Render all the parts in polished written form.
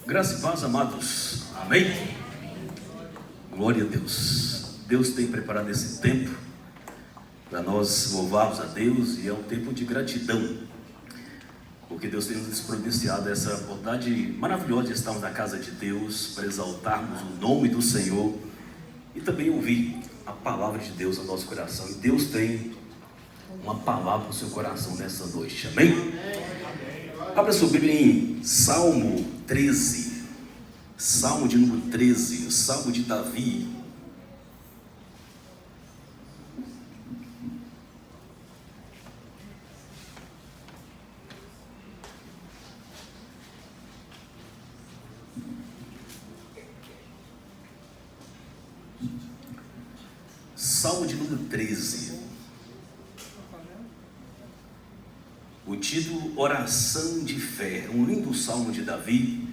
Graça e paz, amados. Amém? Glória a Deus. Deus tem preparado esse tempo para nós louvarmos a Deus, e é um tempo de gratidão, porque Deus tem nos providenciado essa oportunidade maravilhosa de estarmos na casa de Deus, para exaltarmos o nome do Senhor e também ouvir a palavra de Deus no nosso coração. E Deus tem uma palavra para o seu coração nessa noite. Amém? Abra sua Bíblia em Salmo 13, Salmo de número 13, o Salmo de Davi. Salmo de número 13. O título Oração de Fé. Um lindo salmo de Davi,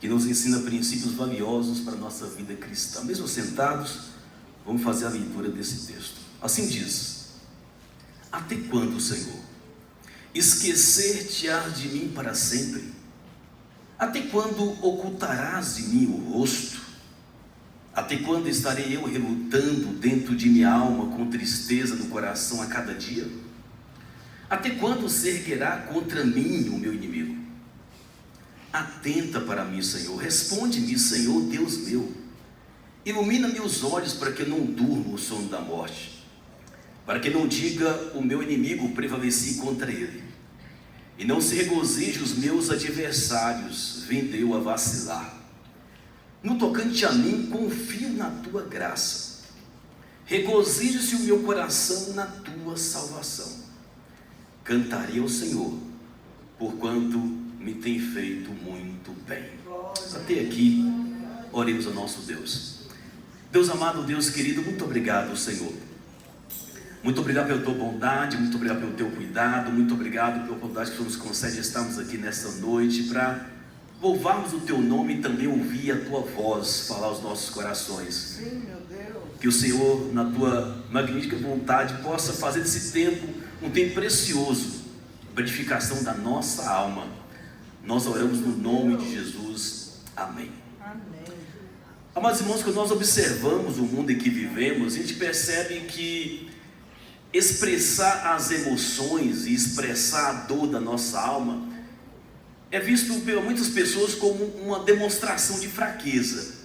que nos ensina princípios valiosos para a nossa vida cristã. Mesmo sentados, vamos fazer a leitura desse texto. Assim diz: até quando, Senhor, esquecer-te-ás de mim para sempre? Até quando ocultarás de mim o rosto? Até quando estarei eu relutando dentro de minha alma, com tristeza no coração a cada dia? Até quando se erguerá contra mim o meu inimigo? Atenta para mim, Senhor, responde-me, Senhor, Deus meu. Ilumina meus olhos para que eu não durma o sono da morte, para que não diga o meu inimigo, prevaleci contra ele, e não se regozije os meus adversários, vendo eu a vacilar. No tocante a mim, confio na tua graça, regozije-se o meu coração na tua salvação. Cantarei ao Senhor, porquanto me tem feito muito bem. Até aqui, oremos ao nosso Deus. Deus amado, Deus querido, muito obrigado, Senhor. Muito obrigado pela tua bondade, muito obrigado pelo teu cuidado, muito obrigado pela oportunidade que tu nos concede estarmos aqui nesta noite para louvarmos o teu nome e também ouvir a tua voz falar aos nossos corações. Sim, meu Deus. Que o Senhor, na tua magnífica vontade, possa fazer desse tempo um tempo precioso para edificação da nossa alma. Nós oramos no nome de Jesus. Amém. Amém. Amados irmãos, quando nós observamos o mundo em que vivemos, a gente percebe que expressar as emoções e expressar a dor da nossa alma é visto por muitas pessoas como uma demonstração de fraqueza.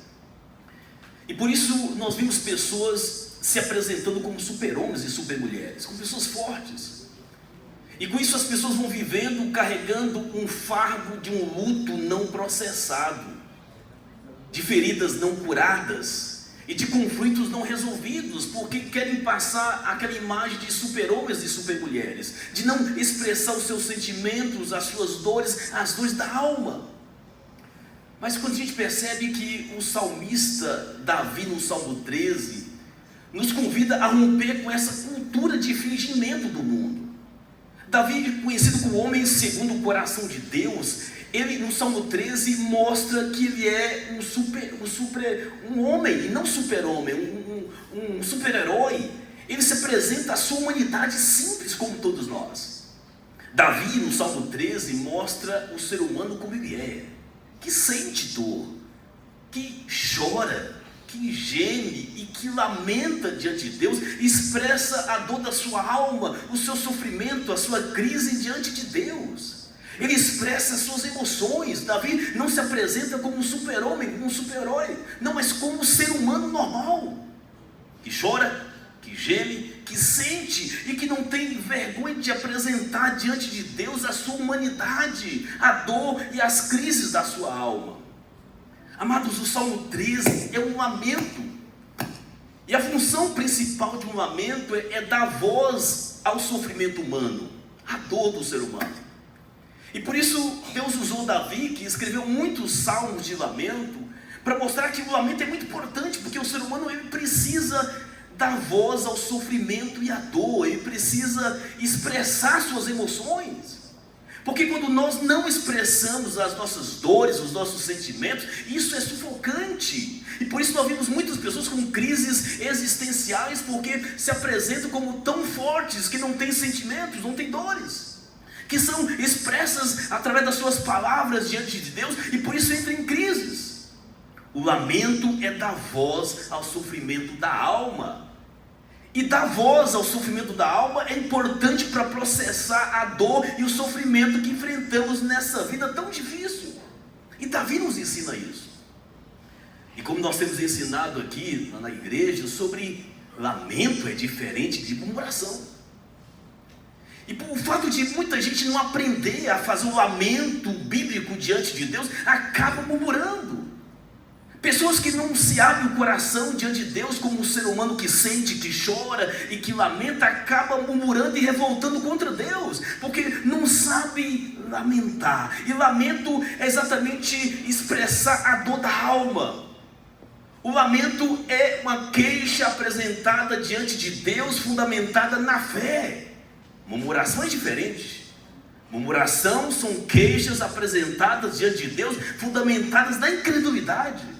E por isso nós vimos pessoas se apresentando como super-homens e super-mulheres, como pessoas fortes. E com isso as pessoas vão vivendo, carregando um fardo de um luto não processado, de feridas não curadas e de conflitos não resolvidos, porque querem passar aquela imagem de super-homens e super-mulheres, de não expressar os seus sentimentos, as suas dores, as dores da alma. Mas quando a gente percebe que o salmista Davi, no Salmo 13, nos convida a romper com essa cultura de fingimento do mundo. Davi, conhecido como homem segundo o coração de Deus, ele no Salmo 13 mostra que ele é um homem, e não super-homem, um super-herói. Ele se apresenta a sua humanidade simples como todos nós. Davi no Salmo 13 mostra o ser humano como ele é, que sente dor, que chora, que geme e que lamenta diante de Deus, expressa a dor da sua alma, o seu sofrimento, a sua crise diante de Deus. Ele expressa as suas emoções. Davi não se apresenta como um super-homem, como um super-herói, não, mas como um ser humano normal, que chora, que geme, que sente e que não tem vergonha de apresentar diante de Deus a sua humanidade, a dor e as crises da sua alma. Amados, o Salmo 13 é um lamento, e a função principal de um lamento é dar voz ao sofrimento humano, à dor do ser humano. E por isso Deus usou Davi, que escreveu muitos salmos de lamento, para mostrar que o lamento é muito importante, porque o ser humano ele precisa dar voz ao sofrimento e à dor, ele precisa expressar suas emoções. Porque quando nós não expressamos as nossas dores, os nossos sentimentos, isso é sufocante. E por isso nós vimos muitas pessoas com crises existenciais, porque se apresentam como tão fortes que não têm sentimentos, não têm dores, que são expressas através das suas palavras diante de Deus, e por isso entram em crise. O lamento é dar voz ao sofrimento da alma. E dar voz ao sofrimento da alma é importante para processar a dor e o sofrimento que enfrentamos nessa vida tão difícil. E Davi nos ensina isso. E como nós temos ensinado aqui na igreja sobre lamento é diferente de murmuração. E por fato de muita gente não aprender a fazer o lamento bíblico diante de Deus, acaba murmurando. Pessoas que não se abrem o coração diante de Deus como um ser humano que sente, que chora e que lamenta, acaba murmurando e revoltando contra Deus, porque não sabe lamentar. E lamento é exatamente expressar a dor da alma. O lamento é uma queixa apresentada diante de Deus, fundamentada na fé. Murmuração é diferente. Murmuração são queixas apresentadas diante de Deus, fundamentadas na incredulidade.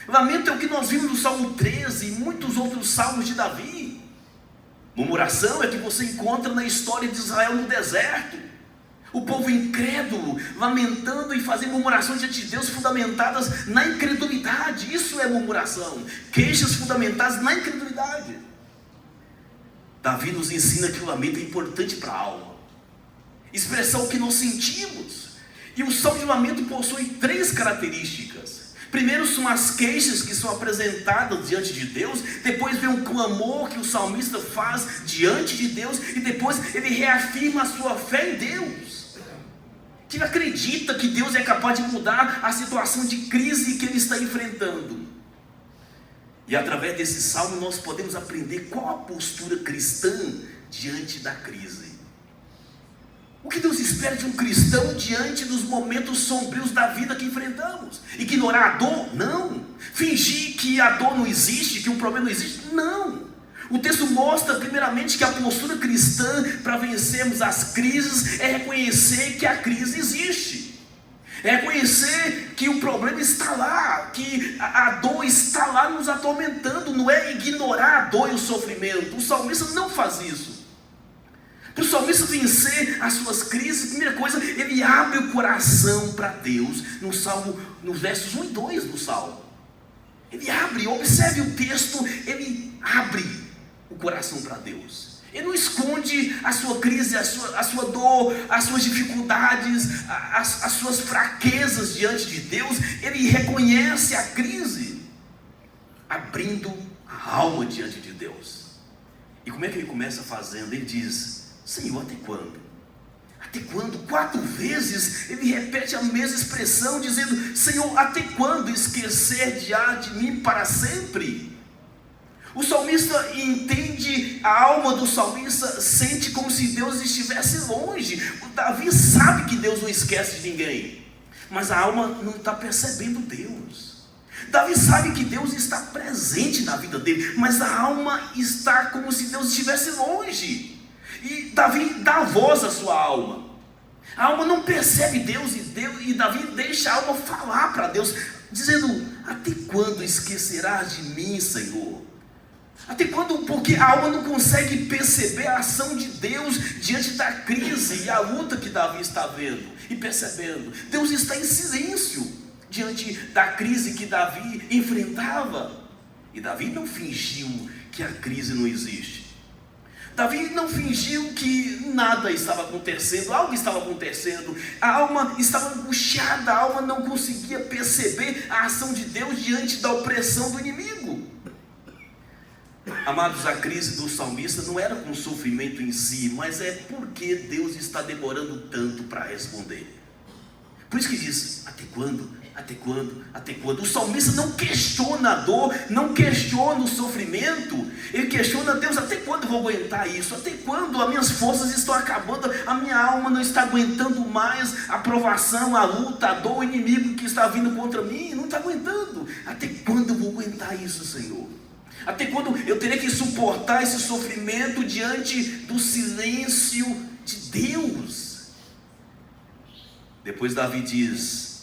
Lamento é o que nós vimos no Salmo 13 e muitos outros salmos de Davi. Murmuração é que você encontra na história de Israel no deserto. O povo incrédulo, lamentando e fazendo murmurações diante de Deus fundamentadas na incredulidade. Isso é murmuração. Queixas fundamentadas na incredulidade. Davi nos ensina que o lamento é importante para a alma. Expressar o que nós sentimos. E o salmo de lamento possui 3 características. Primeiro são as queixas que são apresentadas diante de Deus. Depois vem um clamor que o salmista faz diante de Deus. E depois ele reafirma a sua fé em Deus. Que ele acredita que Deus é capaz de mudar a situação de crise que ele está enfrentando. E através desse salmo nós podemos aprender qual a postura cristã diante da crise. O que Deus espera de um cristão diante dos momentos sombrios da vida que enfrentamos? Ignorar a dor? Não. Fingir que a dor não existe, que o problema não existe? Não. O texto mostra primeiramente que a postura cristã para vencermos as crises é reconhecer que a crise existe. É reconhecer que o problema está lá, que a dor está lá nos atormentando. Não é ignorar a dor e o sofrimento. O salmista não faz isso. Para o salmista vencer as suas crises, a primeira coisa, ele abre o coração para Deus, no Salmo, nos versos 1 e 2 do Salmo. Ele abre, observe o texto, ele abre o coração para Deus. Ele não esconde a sua crise, a sua dor, as suas dificuldades, as suas fraquezas diante de Deus. Ele reconhece a crise, abrindo a alma diante de Deus. E como é que ele começa fazendo? Ele diz: Senhor, até quando? Até quando? 4 vezes ele repete a mesma expressão, dizendo: Senhor, até quando esquecer de mim para sempre? O salmista entende, a alma do salmista sente como se Deus estivesse longe. O Davi sabe que Deus não esquece de ninguém, mas a alma não está percebendo Deus. Davi sabe que Deus está presente na vida dele, mas a alma está como se Deus estivesse longe. E Davi dá voz à sua alma. A alma não percebe Deus e Davi deixa a alma falar para Deus, dizendo: até quando esquecerás de mim, Senhor? Até quando? Porque a alma não consegue perceber a ação de Deus diante da crise e a luta que Davi está vendo e percebendo. Deus está em silêncio diante da crise que Davi enfrentava. E Davi não fingiu que a crise não existe. Davi não fingiu que nada estava acontecendo, algo estava acontecendo. A alma estava angustiada, a alma não conseguia perceber a ação de Deus diante da opressão do inimigo. Amados, a crise do salmista não era com o sofrimento em si, mas é porque Deus está demorando tanto para responder. Por isso que diz: até quando? Até quando? Até quando? O salmista não questiona a dor, não questiona o sofrimento. Ele questiona: Deus, até quando eu vou aguentar isso? Até quando as minhas forças estão acabando? A minha alma não está aguentando mais a provação, a luta, a dor, o inimigo que está vindo contra mim, não está aguentando. Até quando eu vou aguentar isso, Senhor? Até quando eu terei que suportar esse sofrimento diante do silêncio de Deus? Depois Davi diz: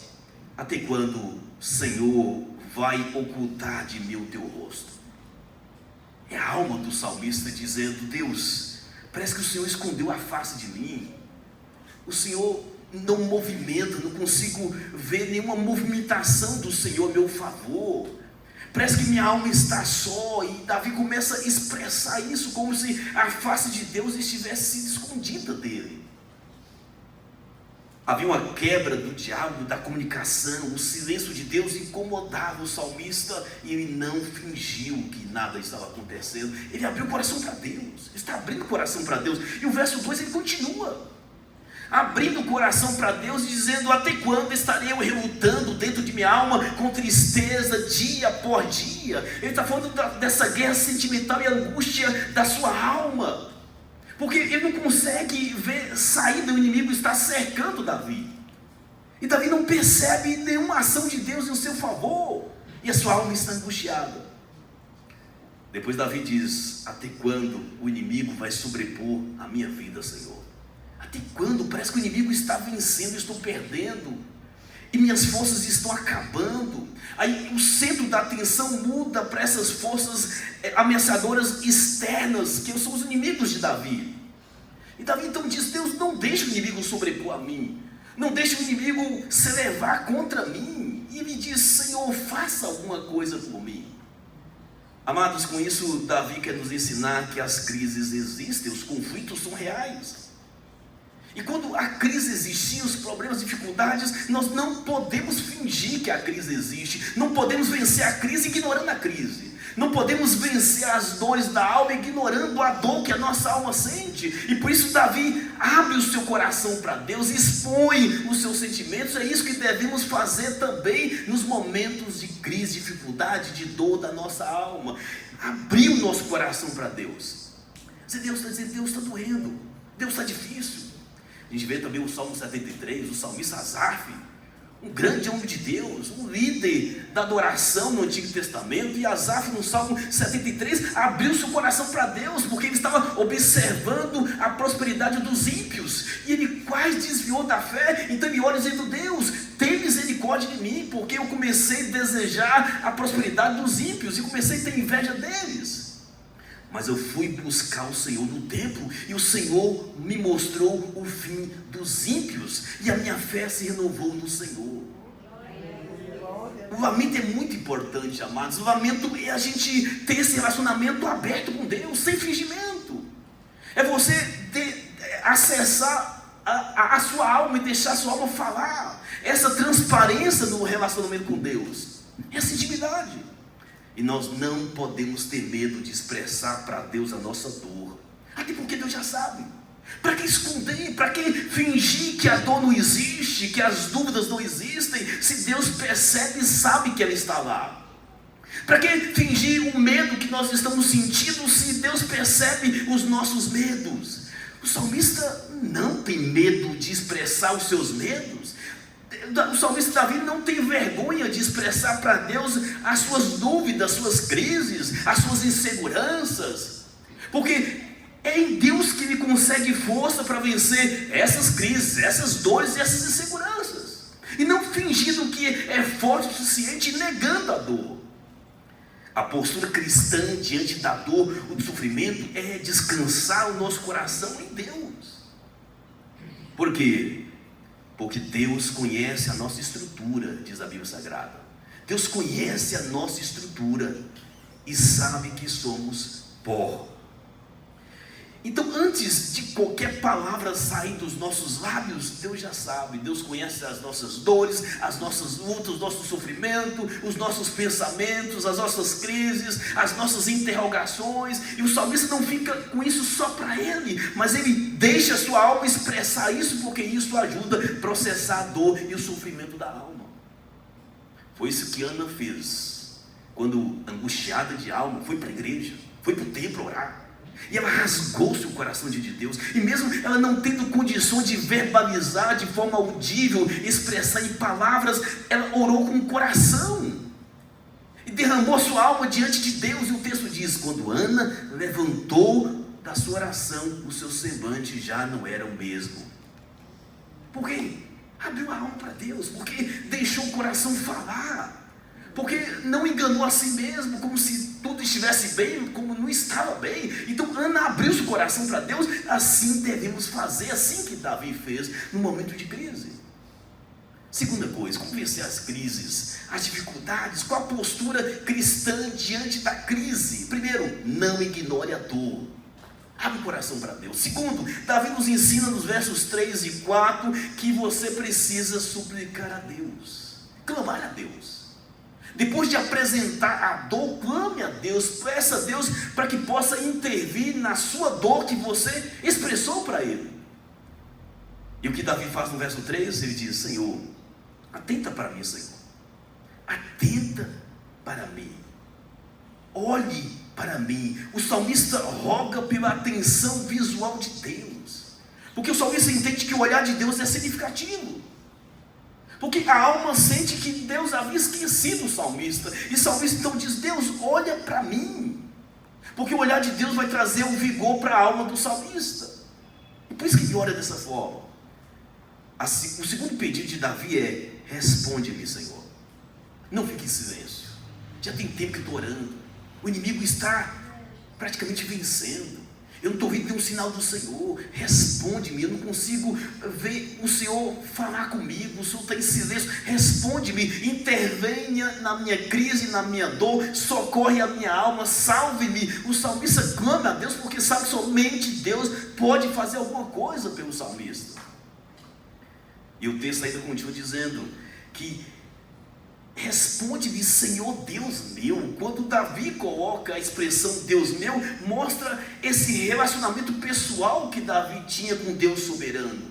até quando, Senhor, vai ocultar de mim o teu rosto? É a alma do salmista dizendo: Deus, parece que o Senhor escondeu a face de mim. O Senhor não movimenta, não consigo ver nenhuma movimentação do Senhor a meu favor. Parece que minha alma está só, e Davi começa a expressar isso como se a face de Deus estivesse sido escondida dele. Havia uma quebra do diálogo, da comunicação, o silêncio de Deus incomodava o salmista, e ele não fingiu que nada estava acontecendo. Ele abriu o coração para Deus, está abrindo o coração para Deus, e o verso 2 ele continua abrindo o coração para Deus e dizendo: até quando estarei eu relutando dentro de minha alma com tristeza dia após dia? Ele está falando dessa guerra sentimental e angústia da sua alma, porque ele não consegue ver saída, o inimigo está cercando Davi, e Davi não percebe nenhuma ação de Deus em seu favor, e a sua alma está angustiada. Depois Davi diz: até quando o inimigo vai sobrepor a minha vida, Senhor? Até quando? Parece que o inimigo está vencendo, eu estou perdendo, e minhas forças estão acabando. Aí o centro da atenção muda para essas forças ameaçadoras externas, que são os inimigos de Davi. E Davi então diz: Deus, não deixe o inimigo sobrepor a mim, não deixe o inimigo se levar contra mim. E ele diz: Senhor, faça alguma coisa por mim. Amados, com isso Davi quer nos ensinar que as crises existem, os conflitos são reais. E quando a crise existir, os problemas, dificuldades, nós não podemos fingir que a crise existe. Não podemos vencer a crise ignorando a crise. Não podemos vencer as dores da alma ignorando a dor que a nossa alma sente. E por isso Davi abre o seu coração para Deus, expõe os seus sentimentos. É isso que devemos fazer também nos momentos de crise, dificuldade, de dor da nossa alma. Abrir o nosso coração para Deus. Se Deus está dizendo: Deus está doendo, Deus está difícil. A gente vê também o Salmo 73, o salmista Asaf, um grande homem de Deus, um líder da adoração no Antigo Testamento. E Asaf, no Salmo 73, abriu seu coração para Deus, porque ele estava observando a prosperidade dos ímpios, e ele quase desviou da fé. Então ele olha dizendo: Deus, tem misericórdia de mim, porque eu comecei a desejar a prosperidade dos ímpios, e comecei a ter inveja deles. Mas eu fui buscar o Senhor no templo, e o Senhor me mostrou o fim dos ímpios, e a minha fé se renovou no Senhor. O lamento é muito importante, amados. O lamento é a gente ter esse relacionamento aberto com Deus, sem fingimento. É você acessar a sua alma e deixar a sua alma falar. Essa transparência no relacionamento com Deus, essa intimidade. E nós não podemos ter medo de expressar para Deus a nossa dor, até porque Deus já sabe. Para que esconder? Para que fingir que a dor não existe, que as dúvidas não existem, se Deus percebe e sabe que ela está lá? Para que fingir o medo que nós estamos sentindo, se Deus percebe os nossos medos? O salmista não tem medo de expressar os seus medos. O salmista Davi não tem vergonha de expressar para Deus as suas dúvidas, as suas crises, as suas inseguranças, porque é em Deus que ele consegue força para vencer essas crises, essas dores e essas inseguranças, e não fingindo que é forte o suficiente e negando a dor. A postura cristã diante da dor, do sofrimento, é descansar o nosso coração em Deus. Por quê? Porque Deus conhece a nossa estrutura, diz a Bíblia Sagrada. Deus conhece a nossa estrutura e sabe que somos pó. Então, antes de qualquer palavra sair dos nossos lábios, Deus já sabe. Deus conhece as nossas dores, as nossas lutas, o nosso sofrimento, os nossos pensamentos, as nossas crises, as nossas interrogações. E o salmista não fica com isso só para ele, mas ele deixa a sua alma expressar isso, porque isso ajuda a processar a dor e o sofrimento da alma. Foi isso que Ana fez, quando angustiada de alma, foi para a igreja, foi para o templo orar. E ela rasgou seu coração diante de Deus. E mesmo ela não tendo condição de verbalizar de forma audível, expressar em palavras, ela orou com o coração e derramou sua alma diante de Deus. E o texto diz: quando Ana levantou da sua oração, o seu semblante já não era o mesmo. Por quê? Abriu a alma para Deus, porque deixou o coração falar. porque não enganou a si mesmo, como se tudo estivesse bem, como não estava bem. Então Ana abriu seu coração para Deus. Assim devemos fazer, assim que Davi fez no momento de crise. Segunda coisa, como vencer as crises, as dificuldades, qual a postura cristã diante da crise? Primeiro, não ignore a dor. Abre o coração para Deus. Segundo, Davi nos ensina nos versos 3 e 4 que você precisa suplicar a Deus, clamar a Deus. Depois de apresentar a dor, clame a Deus, peça a Deus para que possa intervir na sua dor que você expressou para Ele. E o que Davi faz no verso 3? Ele diz: Senhor, atenta para mim, Senhor, atenta para mim, olhe para mim. O salmista roga pela atenção visual de Deus, porque o salmista entende que o olhar de Deus é significativo, porque a alma sente que Deus havia esquecido o salmista, e o salmista então diz: Deus, olha para mim, porque o olhar de Deus vai trazer o vigor para a alma do salmista. E por isso que ele ora dessa forma. O segundo pedido de Davi é: responde-me, Senhor. Não fique em silêncio. Já tem tempo que estou orando. O inimigo está praticamente vencendo. Eu não estou vendo nenhum sinal do Senhor. Responde-me. Eu não consigo ver o Senhor falar comigo. O Senhor está em silêncio. Responde-me. Intervenha na minha crise, na minha dor. Socorre a minha alma. Salve-me. O salmista clama a Deus porque sabe que somente Deus pode fazer alguma coisa pelo salmista. E o texto ainda continua dizendo que responde-me, Senhor Deus meu. Quando Davi coloca a expressão Deus meu, mostra esse relacionamento pessoal que Davi tinha com Deus soberano.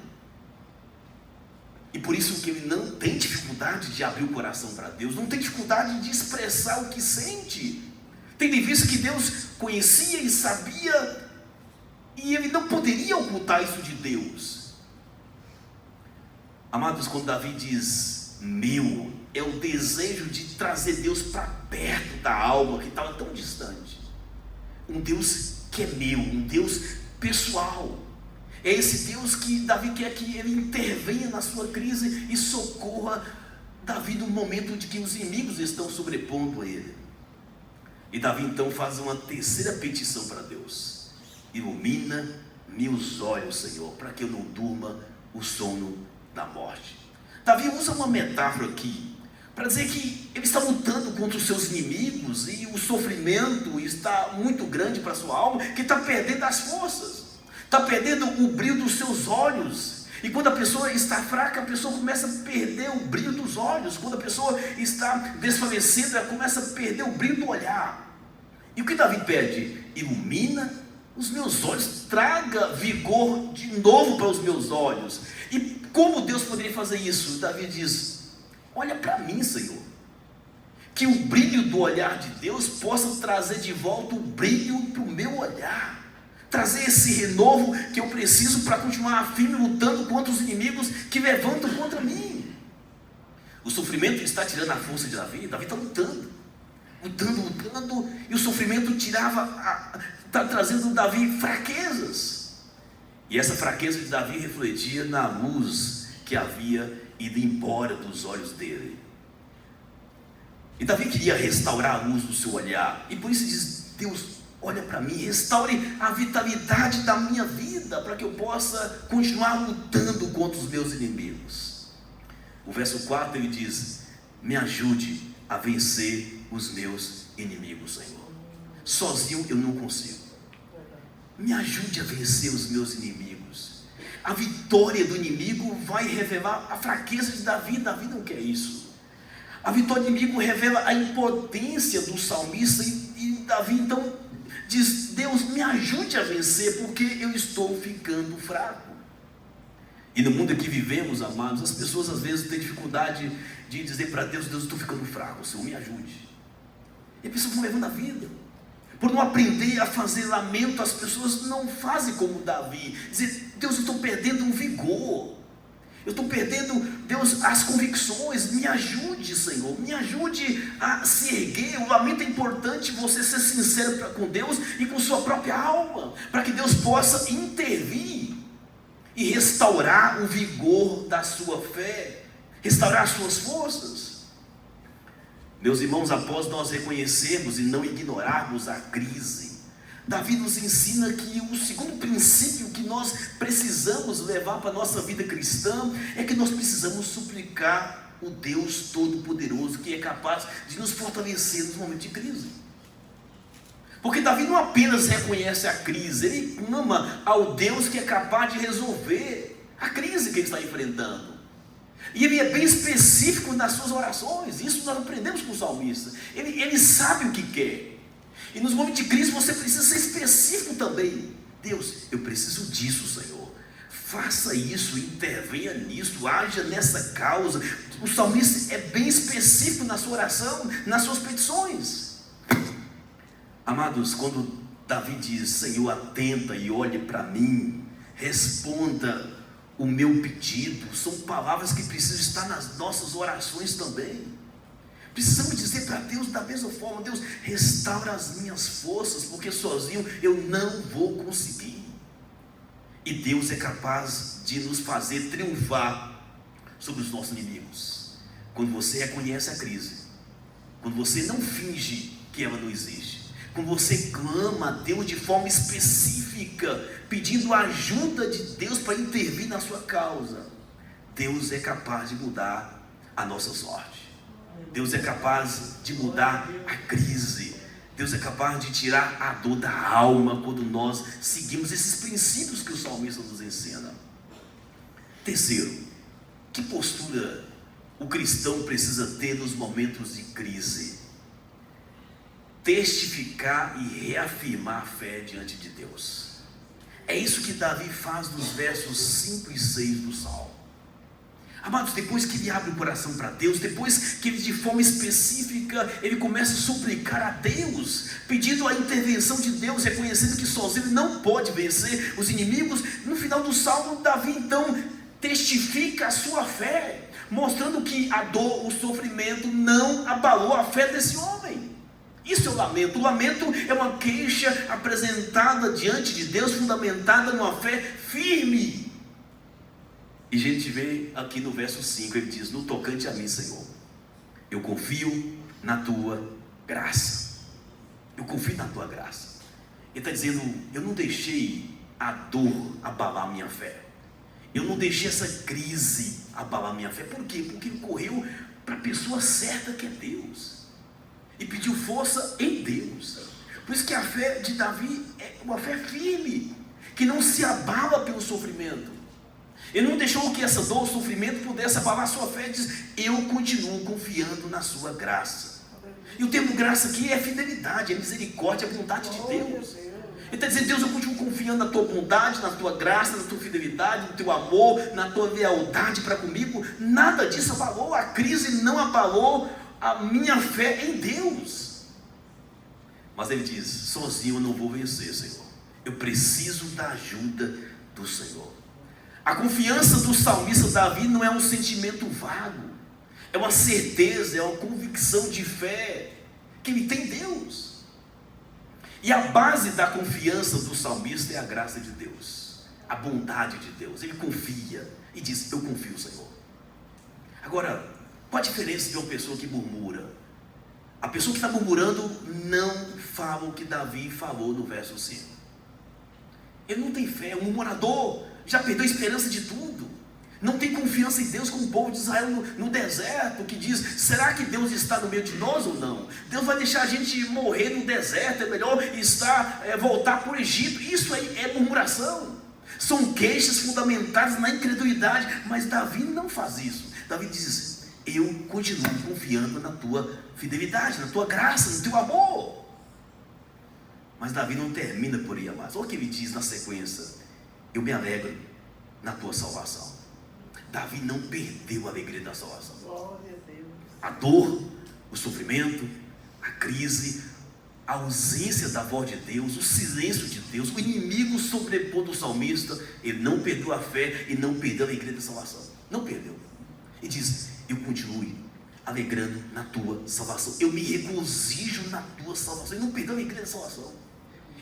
E por isso que ele não tem dificuldade de abrir o coração para Deus, não tem dificuldade de expressar o que sente, tendo em vista que Deus conhecia e sabia, e ele não poderia ocultar isso de Deus. Amados, quando Davi diz meu, é o desejo de trazer Deus para perto da alma que estava tão distante. Um Deus que é meu, um Deus pessoal. É esse Deus que Davi quer que ele intervenha na sua crise e socorra Davi no momento de que os inimigos estão sobrepondo a ele. E Davi então faz uma terceira petição para Deus: ilumina meus olhos, Senhor, para que eu não durma o sono da morte. Davi usa uma metáfora aqui para dizer que ele está lutando contra os seus inimigos e o sofrimento está muito grande para a sua alma, que está perdendo as forças, está perdendo o brilho dos seus olhos. E quando a pessoa está fraca, a pessoa começa a perder o brilho dos olhos. Quando a pessoa está desfalecida, ela começa a perder o brilho do olhar. E o que Davi pede? Ilumina os meus olhos, traga vigor de novo para os meus olhos. E como Deus poderia fazer isso? Davi diz: olha para mim, Senhor, que o brilho do olhar de Deus possa trazer de volta o brilho para o meu olhar, trazer esse renovo que eu preciso para continuar firme lutando contra os inimigos que levantam contra mim. O sofrimento está tirando a força de Davi. Davi está lutando, e o sofrimento está trazendo Davi fraquezas. E essa fraqueza de Davi refletia na luz que havia ido embora dos olhos dele. E Davi queria restaurar a luz do seu olhar, e por isso diz: Deus, olha para mim, restaure a vitalidade da minha vida, para que eu possa continuar lutando contra os meus inimigos. O verso 4 ele diz: me ajude a vencer os meus inimigos, Senhor. Sozinho eu não consigo. Me ajude a vencer os meus inimigos. A vitória do inimigo vai revelar a fraqueza de Davi. Davi não quer isso. A vitória do inimigo revela a impotência do salmista. E Davi então diz: Deus, me ajude a vencer, porque eu estou ficando fraco. E no mundo em que vivemos, amados, as pessoas às vezes têm dificuldade de dizer para Deus: Deus, eu estou ficando fraco, Senhor, me ajude. E as pessoas vão levando a vida. Por não aprender a fazer lamento, as pessoas não fazem como Davi, dizer: Deus, eu estou perdendo um vigor, eu estou perdendo, Deus, as convicções. Me ajude, Senhor, me ajude a se erguer. O lamento é importante, você ser sincero com Deus e com sua própria alma, para que Deus possa intervir e restaurar o vigor da sua fé, restaurar as suas forças. Meus irmãos, após nós reconhecermos e não ignorarmos a crise, Davi nos ensina que o segundo princípio que nós precisamos levar para a nossa vida cristã é que nós precisamos suplicar o Deus Todo-Poderoso, que é capaz de nos fortalecer nos momentos de crise. Porque Davi não apenas reconhece a crise, ele clama ao Deus que é capaz de resolver a crise que ele está enfrentando. E ele é bem específico nas suas orações. Isso nós aprendemos com o salmista. Ele sabe o que quer. E nos momentos de crise você precisa ser específico também. Deus, eu preciso disso, Senhor. Faça isso, intervenha nisso, haja nessa causa. O salmista é bem específico na sua oração, nas suas petições. Amados, quando Davi diz, Senhor, atenta e olhe para mim, responda o meu pedido, são palavras que precisam estar nas nossas orações também. Precisamos dizer para Deus da mesma forma, Deus, restaura as minhas forças, porque sozinho eu não vou conseguir. E Deus é capaz de nos fazer triunfar sobre os nossos inimigos. Quando você reconhece a crise, quando você não finge que ela não existe, quando você clama a Deus de forma específica, pedindo a ajuda de Deus para intervir na sua causa, Deus é capaz de mudar a nossa sorte. Deus é capaz de mudar a crise. Deus é capaz de tirar a dor da alma quando nós seguimos esses princípios que o salmista nos ensina. Terceiro, que postura o cristão precisa ter nos momentos de crise? Testificar e reafirmar a fé diante de Deus. É isso que Davi faz nos versos 5 e 6 do Salmo. Amados, depois que ele abre o coração para Deus, depois que ele de forma específica, ele começa a suplicar a Deus, pedindo a intervenção de Deus, reconhecendo que sozinho ele não pode vencer os inimigos, no final do Salmo, Davi então testifica a sua fé, mostrando que a dor, o sofrimento não abalou a fé desse homem. Isso é o lamento. O lamento é uma queixa apresentada diante de Deus, fundamentada numa fé firme. E a gente vê aqui no verso 5, ele diz, no tocante a mim, Senhor, eu confio na tua graça. Eu confio na tua graça. Ele está dizendo, eu não deixei a dor abalar a minha fé. Eu não deixei essa crise abalar a minha fé. Por quê? Porque ele correu para a pessoa certa, que é Deus. E pediu força em Deus. Por isso que a fé de Davi é uma fé firme, que não se abala pelo sofrimento. Ele não deixou que essa dor, o sofrimento pudesse abalar a sua fé. Ele diz, eu continuo confiando na sua graça. E o termo graça aqui é fidelidade, é misericórdia, é bondade de Deus. Ele está dizendo, Deus, eu continuo confiando na tua bondade, na tua graça, na tua fidelidade, no teu amor, na tua lealdade para comigo. Nada disso abalou, a crise não abalou a minha fé em Deus. Mas ele diz, sozinho eu não vou vencer, Senhor. Eu preciso da ajuda do Senhor. A confiança do salmista Davi não é um sentimento vago, é uma certeza, é uma convicção de fé que ele tem em Deus. E a base da confiança do salmista é a graça de Deus, a bondade de Deus. Ele confia e diz, eu confio, Senhor. Agora, qual a diferença de uma pessoa que murmura? A pessoa que está murmurando não fala o que Davi falou no verso 5. Ele não tem fé, é um murmurador. Já perdeu a esperança de tudo. Não tem confiança em Deus, como o povo de Israel no deserto, que diz, será que Deus está no meio de nós ou não? Deus vai deixar a gente morrer no deserto, é melhor voltar para o Egito. Isso aí é murmuração. São queixas fundamentadas na incredulidade. Mas Davi não faz isso. Davi diz, eu continuo confiando na tua fidelidade, na tua graça, no teu amor. Mas Davi não termina por aí, amados. Olha o que ele diz na sequência, eu me alegro na tua salvação. Davi não perdeu a alegria da salvação. A dor, o sofrimento, a crise, a ausência da voz de Deus, o silêncio de Deus, o inimigo sobrepor do salmista, ele não perdeu a fé e não perdeu a alegria da salvação. Não perdeu. E diz, eu continuo alegrando na tua salvação. Eu me regozijo na tua salvação. Ele não perdeu a alegria da salvação.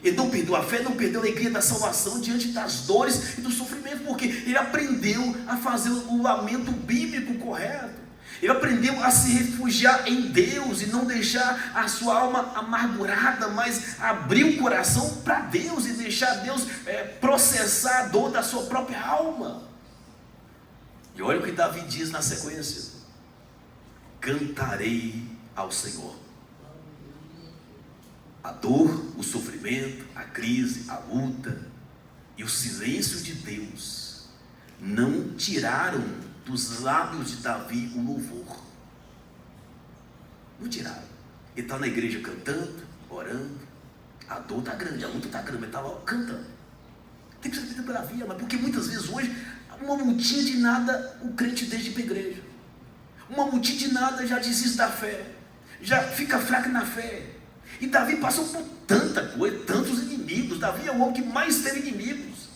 Ele não perdeu a fé, não perdeu a alegria da salvação diante das dores e do sofrimento, porque ele aprendeu a fazer o lamento bíblico correto. Ele aprendeu a se refugiar em Deus e não deixar a sua alma amargurada, mas abrir o coração para Deus e deixar Deus processar a dor da sua própria alma. E olha o que Davi diz na sequência: cantarei ao Senhor. A dor, o sofrimento, a crise, a luta e o silêncio de Deus não tiraram dos lábios de Davi o louvor. Não tiraram. Ele está na igreja cantando, orando. A dor está grande, a luta está grande, ele estava cantando. Tem que ser para a vida, mas porque muitas vezes hoje, uma multinha de nada, o crente deixa de ir para a igreja. Uma multinha de nada já desiste da fé, já fica fraco na fé. E Davi passou por tanta coisa, tantos inimigos. Davi é o homem que mais teve inimigos.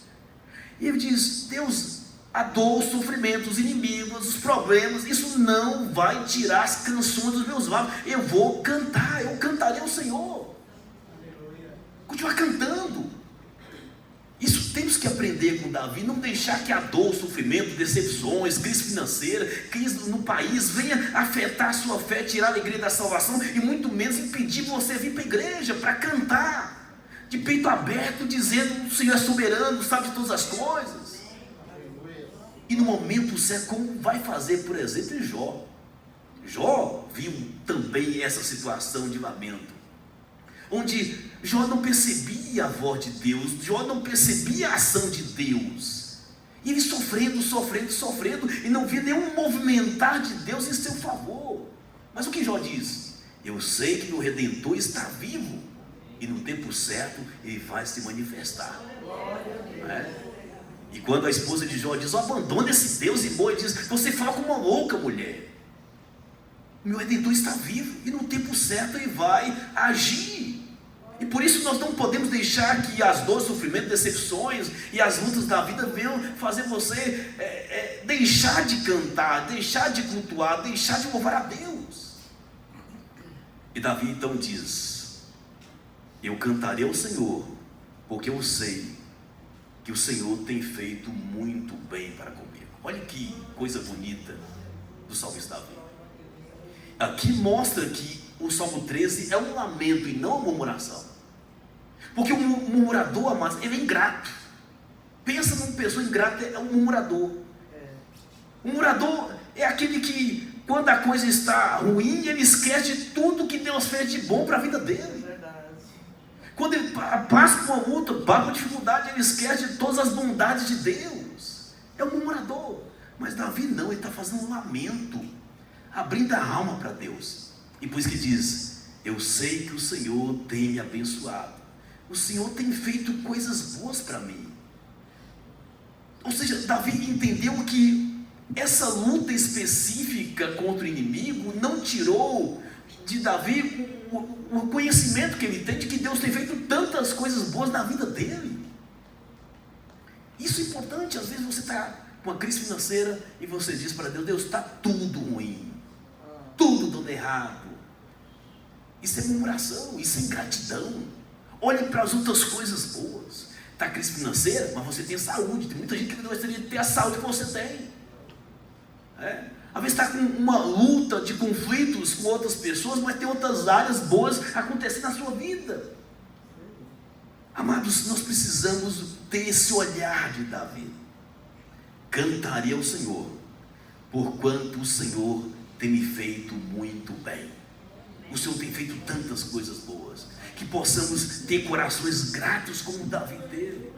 E ele diz: Deus, a dor, o sofrimento, os inimigos, os problemas, isso não vai tirar as canções dos meus lábios. Eu vou cantar, eu cantarei ao Senhor. Continuar cantando. Isso temos que aprender com Davi, não deixar que a dor, o sofrimento, decepções, crise financeira, crise no país venha afetar a sua fé, tirar a alegria da salvação e muito menos impedir você vir para a igreja para cantar de peito aberto, dizendo: o Senhor é soberano, sabe de todas as coisas. E no momento certo, como vai fazer, por exemplo, Jó. Jó viu também essa situação de lamento, onde Jó não percebia a voz de Deus, Jó não percebia a ação de Deus, e ele sofrendo, e não via nenhum movimentar de Deus em seu favor. Mas o que Jó diz? Eu sei que o Redentor está vivo, e no tempo certo ele vai se manifestar. E quando a esposa de Jó diz: abandona esse Deus e morre, ele diz: você fala como uma louca mulher. Meu Redentor está vivo, e no tempo certo ele vai agir. E por isso nós não podemos deixar que as dores, sofrimentos, decepções e as lutas da vida venham fazer você deixar de cantar, deixar de cultuar, deixar de louvar a Deus. E Davi então diz: eu cantarei ao Senhor, porque eu sei que o Senhor tem feito muito bem para comigo. Olha que coisa bonita do salmista Davi. Aqui mostra que o Salmo 13 é um lamento e não uma murmuração. Porque o murmurador, amados, ele é ingrato. Pensa numa pessoa ingrata, é um murmurador. O murmurador é aquele que, quando a coisa está ruim, ele esquece de tudo que Deus fez de bom para a vida dele. Quando ele passa por uma luta, passa por dificuldade, ele esquece de todas as bondades de Deus. É um murmurador. Mas Davi não, ele está fazendo um lamento, abrindo a alma para Deus. E por isso que diz: eu sei que o Senhor tem me abençoado, o Senhor tem feito coisas boas para mim. Ou seja, Davi entendeu que essa luta específica contra o inimigo não tirou de Davi o conhecimento que ele tem de que Deus tem feito tantas coisas boas na vida dele. Isso é importante. Às vezes você está com uma crise financeira e você diz para Deus: Deus, está tudo ruim, tudo dando errado. Isso é murmuração, isso é ingratidão. Olhe para as outras coisas boas. Está crise financeira, mas você tem saúde. Tem muita gente que não gostaria de ter a saúde que você tem. Às vezes está com uma luta de conflitos com outras pessoas, mas tem outras áreas boas acontecendo na sua vida. Amados, nós precisamos ter esse olhar de Davi. Cantarei ao Senhor, porquanto o Senhor tem me feito muito bem. O Senhor tem feito tantas coisas boas, que possamos ter corações gratos como Davi teve,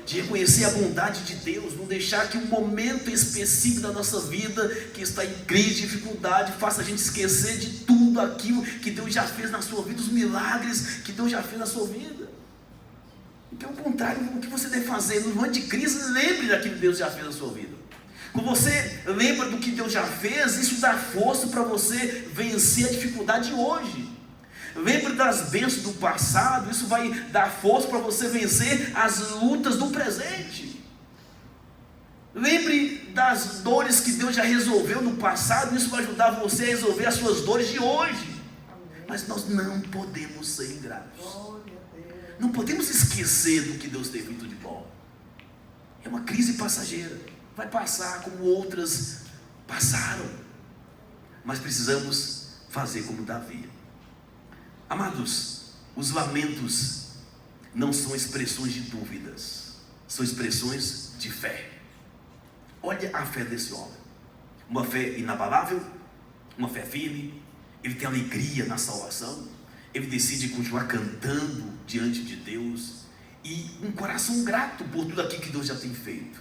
de reconhecer a bondade de Deus, não deixar que um momento específico da nossa vida, que está em crise, dificuldade, faça a gente esquecer de tudo aquilo que Deus já fez na sua vida, os milagres que Deus já fez na sua vida. E pelo contrário, o que você deve fazer no momento de crise, lembre daquilo que Deus já fez na sua vida. Quando você lembra do que Deus já fez, isso dá força para você vencer a dificuldade hoje. Lembre das bênçãos do passado, isso vai dar força para você vencer as lutas do presente. Lembre das dores que Deus já resolveu no passado, isso vai ajudar você a resolver as suas dores de hoje. Mas nós não podemos ser ingratos. Não podemos esquecer do que Deus tem feito de bom. É uma crise passageira, vai passar como outras passaram. mas precisamos fazer como Davi. Amados, os lamentos não são expressões de dúvidas, são expressões de fé. Olha a fé desse homem, uma fé inabalável, uma fé firme. Ele tem alegria na salvação, ele decide continuar cantando diante de Deus, e um coração grato por tudo aquilo que Deus já tem feito.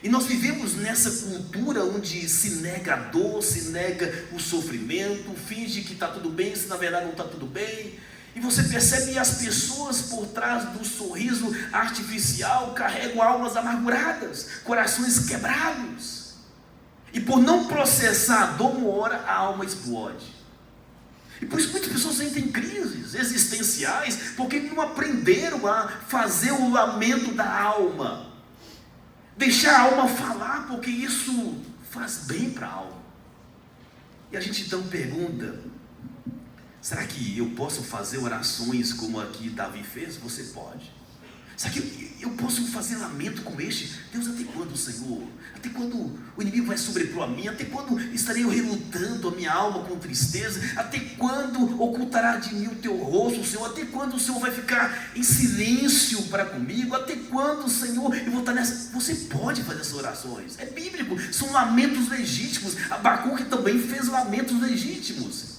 E nós vivemos nessa cultura onde se nega a dor, se nega o sofrimento, finge que está tudo bem, se na verdade não está tudo bem. E você percebe as pessoas por trás do sorriso artificial carregam almas amarguradas, corações quebrados. E por não processar a dor, uma hora a alma explode. E por isso muitas pessoas sentem crises existenciais, porque não aprenderam a fazer o lamento da alma, deixar a alma falar, porque isso faz bem para a alma. E a gente então pergunta: será que eu posso fazer orações como aqui Davi fez? Você pode. Será que eu posso fazer lamento como este? Deus, até quando, Senhor? Até quando o inimigo vai sobrepor a mim? Até quando estarei eu relutando a minha alma com tristeza? Até quando ocultará de mim o teu rosto, Senhor? Até quando o Senhor vai ficar em silêncio para comigo? Até quando, Senhor, eu vou estar nessa? Você pode fazer essas orações, é bíblico, são lamentos legítimos. Abacuque também fez lamentos legítimos.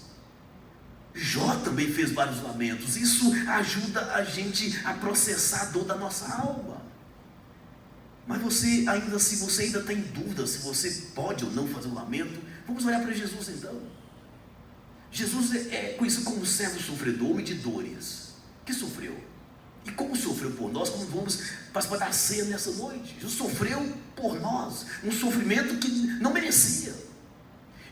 Jó também fez vários lamentos. Isso ajuda a gente a processar a dor da nossa alma. Mas se você ainda está em dúvida se você pode ou não fazer um lamento, vamos olhar para Jesus então. Jesus é conhecido como servo sofredor, homem de dores, que sofreu. E como sofreu por nós, como vamos participar da ceia nessa noite. Jesus sofreu por nós, um sofrimento que não merecia.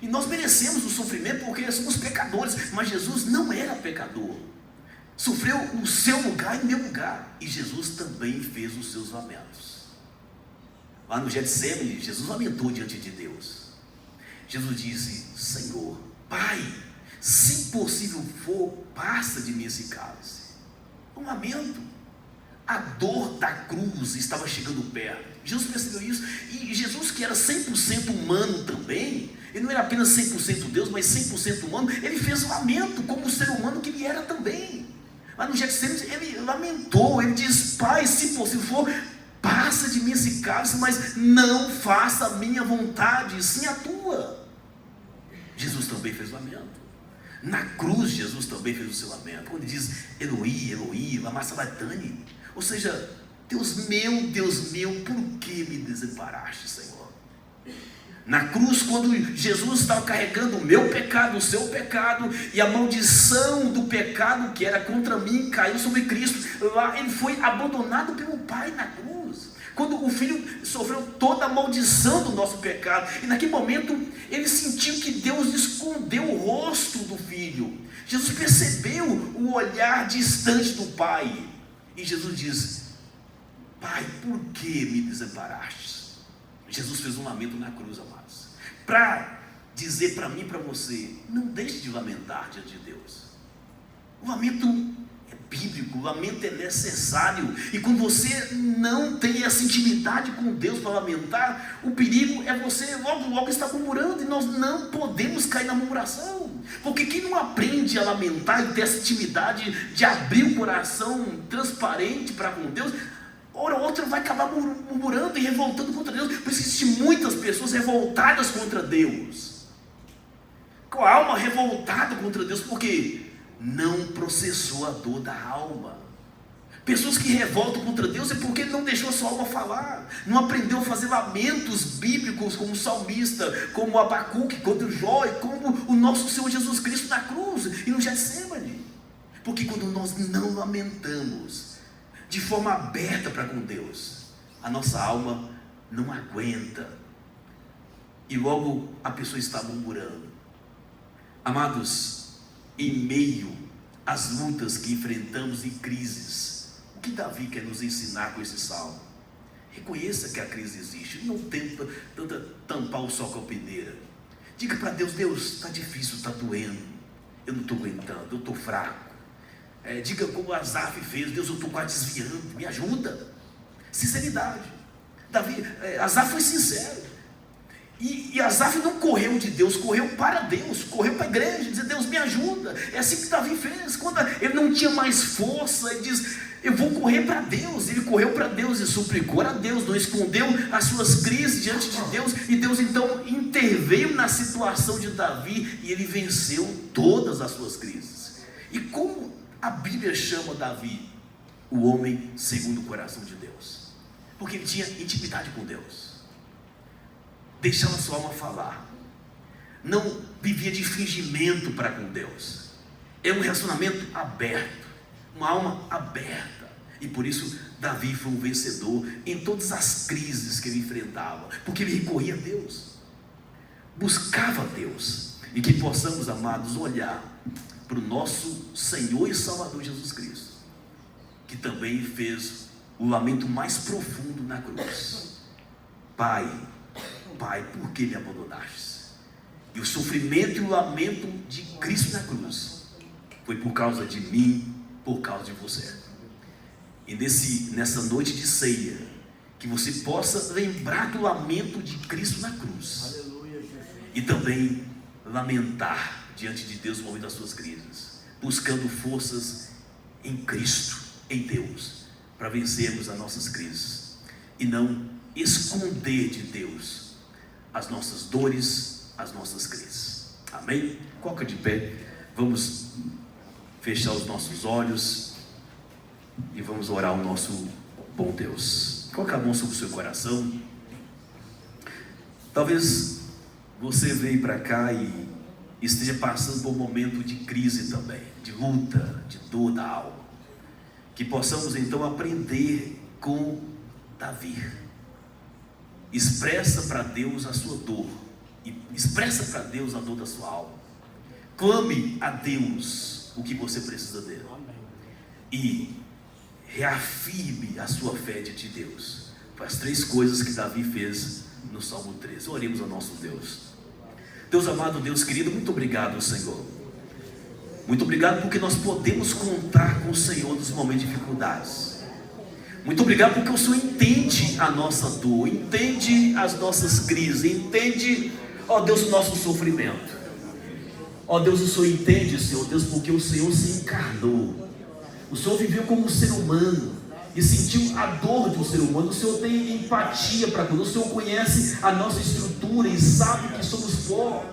E nós merecemos o sofrimento porque somos pecadores, mas Jesus não era pecador. Sofreu no seu lugar e no meu lugar. E Jesus também fez os seus lamentos. Lá no Getsemane, Jesus lamentou diante de Deus. Jesus disse: Senhor, Pai, se possível for, passa de mim esse cálice. Um lamento. A dor da cruz estava chegando perto. Jesus percebeu isso. E Jesus, que era 100% humano também, ele não era apenas 100% Deus, mas 100% humano, ele fez lamento como o ser humano que ele era também. Lá no Getsemane ele lamentou, ele diz: Pai, se possível for, passa de mim esse cálice, mas não faça a minha vontade, sim a tua. Jesus também fez lamento. Na cruz Jesus também fez o seu lamento, quando ele diz: Eloi, Eloi, lama sabachthani. Ou seja, Deus meu, por que me desamparaste, Senhor? Na cruz, quando Jesus estava carregando o meu pecado, o seu pecado, e a maldição do pecado que era contra mim caiu sobre Cristo, lá ele foi abandonado pelo Pai na cruz. Quando o Filho sofreu toda a maldição do nosso pecado, e naquele momento ele sentiu que Deus escondeu o rosto do Filho. Jesus percebeu o olhar distante do Pai, e Jesus diz: Pai, por que me desamparaste? Jesus fez um lamento na cruz, amados, para dizer para mim e para você: não deixe de lamentar diante de Deus. O lamento é bíblico, o lamento é necessário. E quando você não tem essa intimidade com Deus para lamentar, o perigo é você logo estar murmurando. E nós não podemos cair na murmuração, porque quem não aprende a lamentar e ter essa intimidade de abrir o coração transparente para com Deus, hora ou outra vai acabar murmurando e revoltando contra Deus. Por isso existem muitas pessoas revoltadas contra Deus, com a alma revoltada contra Deus, porque não processou a dor da alma. Pessoas que revoltam contra Deus é porque não deixou a sua alma falar, não aprendeu a fazer lamentos bíblicos como o salmista, como o Abacuque, como o Jó, e como o nosso Senhor Jesus Cristo na cruz e no Getsemane. Porque quando nós não lamentamos de forma aberta para com Deus, a nossa alma não aguenta, e logo a pessoa está murmurando. Amados, em meio às lutas que enfrentamos e crises, o que Davi quer nos ensinar com esse salmo? Reconheça que a crise existe, não tenta tampar o sol com a peneira. Diga para Deus: Deus, está difícil, está doendo, eu não estou aguentando, eu estou fraco. Diga como Asaf fez: Deus, eu estou quase desviando, me ajuda. Sinceridade. Asaf foi sincero. E Asaf não correu de Deus, correu para Deus, correu para a igreja, dizer: Deus me ajuda. É assim que Davi fez. Quando ele não tinha mais força, ele diz: eu vou correr para Deus. Ele correu para Deus e suplicou a Deus, não escondeu as suas crises diante de Deus. E Deus então interveio na situação de Davi e ele venceu todas as suas crises. E como a Bíblia chama Davi? O homem segundo o coração de Deus, porque ele tinha intimidade com Deus, deixava sua alma falar, não vivia de fingimento para com Deus. É um relacionamento aberto, uma alma aberta. E por isso Davi foi um vencedor em todas as crises que ele enfrentava, porque ele recorria a Deus, buscava a Deus. E que possamos, amados, olhar para o nosso Senhor e Salvador Jesus Cristo, que também fez o lamento mais profundo na cruz: Pai, por que me abandonaste? E o sofrimento e o lamento de Cristo na cruz foi por causa de mim, por causa de você. E nessa noite de ceia, que você possa lembrar do lamento de Cristo na cruz, e também lamentar diante de Deus no momento das suas crises, buscando forças em Cristo, em Deus, para vencermos as nossas crises, e não esconder de Deus as nossas dores, as nossas crises. Amém? Coloca de pé, vamos fechar os nossos olhos e vamos orar ao nosso bom Deus. Coloca a mão sobre o seu coração. Talvez você veio para cá e esteja passando por um momento de crise também, de luta, de dor da alma. Que possamos então aprender com Davi. Expressa para Deus a sua dor, e expressa para Deus a dor da sua alma. Clame a Deus o que você precisa dele, e reafirme a sua fé diante de Deus. As 3 coisas que Davi fez no Salmo 13. Oremos ao nosso Deus. Deus amado, Deus querido, muito obrigado, Senhor. Muito obrigado porque nós podemos contar com o Senhor nos momentos de dificuldades. Muito obrigado porque o Senhor entende a nossa dor, entende as nossas crises, entende, ó Deus, o nosso sofrimento. Ó Deus, o Senhor entende, Senhor Deus, porque o Senhor se encarnou. O Senhor viveu como um ser humano e sentiu a dor de um ser humano. O Senhor tem empatia para conosco. O Senhor conhece a nossa estrutura e sabe que somos pó.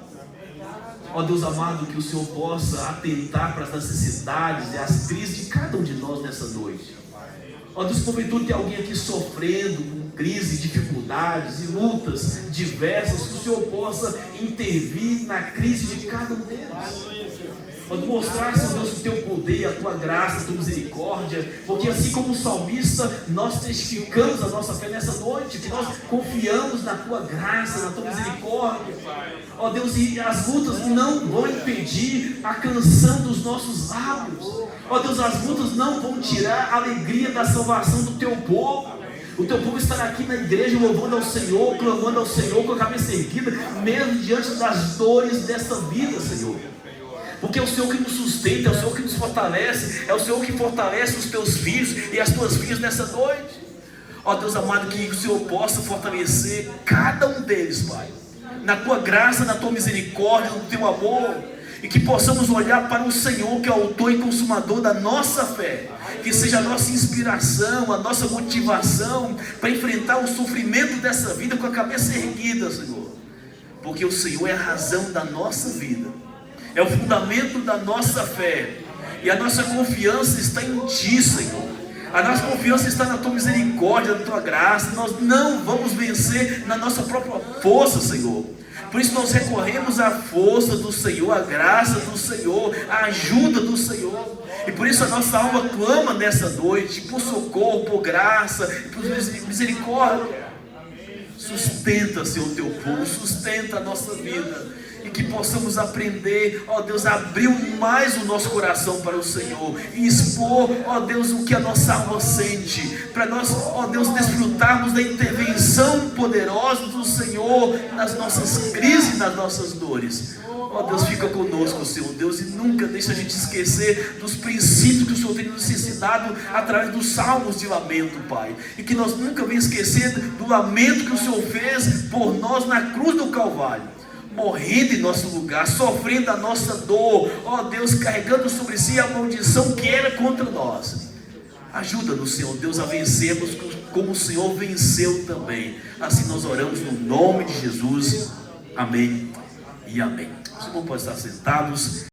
Ó Deus amado, que o Senhor possa atentar para as necessidades e as crises de cada um de nós nessa noite. Ó Deus, porventura tem alguém aqui sofrendo com crises, dificuldades e lutas diversas, que o Senhor possa intervir na crise de cada um deles. Pode mostrar, Senhor Deus, o teu poder, a tua graça, a tua misericórdia, porque assim como o salmista, nós testificamos a nossa fé nessa noite, que nós confiamos na tua graça, na tua misericórdia. Ó Deus, e as lutas não vão impedir a canção dos nossos lábios. Ó Deus, as lutas não vão tirar a alegria da salvação do teu povo. O teu povo estará aqui na igreja louvando ao Senhor, clamando ao Senhor com a cabeça erguida, mesmo diante das dores desta vida, Senhor. Porque é o Senhor que nos sustenta, é o Senhor que nos fortalece, é o Senhor que fortalece os teus filhos e as tuas filhas nessa noite. Ó Deus amado, que o Senhor possa fortalecer cada um deles, Pai, na tua graça, na tua misericórdia, no teu amor, e que possamos olhar para o Senhor, que é o autor e consumador da nossa fé, que seja a nossa inspiração, a nossa motivação para enfrentar o sofrimento dessa vida com a cabeça erguida, Senhor, porque o Senhor é a razão da nossa vida, é o fundamento da nossa fé, e a nossa confiança está em Ti, Senhor. A nossa confiança está na Tua misericórdia, na Tua graça. Nós não vamos vencer na nossa própria força, Senhor. Por isso nós recorremos à força do Senhor, à graça do Senhor, à ajuda do Senhor. E por isso a nossa alma clama nessa noite por socorro, por graça, por misericórdia. Sustenta, Senhor, o Teu povo, sustenta a nossa vida. E que possamos aprender, ó Deus, a abrir mais o nosso coração para o Senhor e expor, ó Deus, o que a nossa alma sente, para nós, ó Deus, desfrutarmos da intervenção poderosa do Senhor nas nossas crises, nas nossas dores. Ó Deus, fica conosco, Senhor Deus, e nunca deixa a gente esquecer dos princípios que o Senhor tem nos ensinado através dos salmos de lamento, Pai. E que nós nunca venhamos esquecer do lamento que o Senhor fez por nós na cruz do Calvário, morrendo em nosso lugar, sofrendo a nossa dor, ó Deus, carregando sobre si a maldição que era contra nós. Ajuda-nos, Senhor Deus, a vencermos como o Senhor venceu também. Assim nós oramos no nome de Jesus. Amém e amém. Os irmãos podem estar sentados.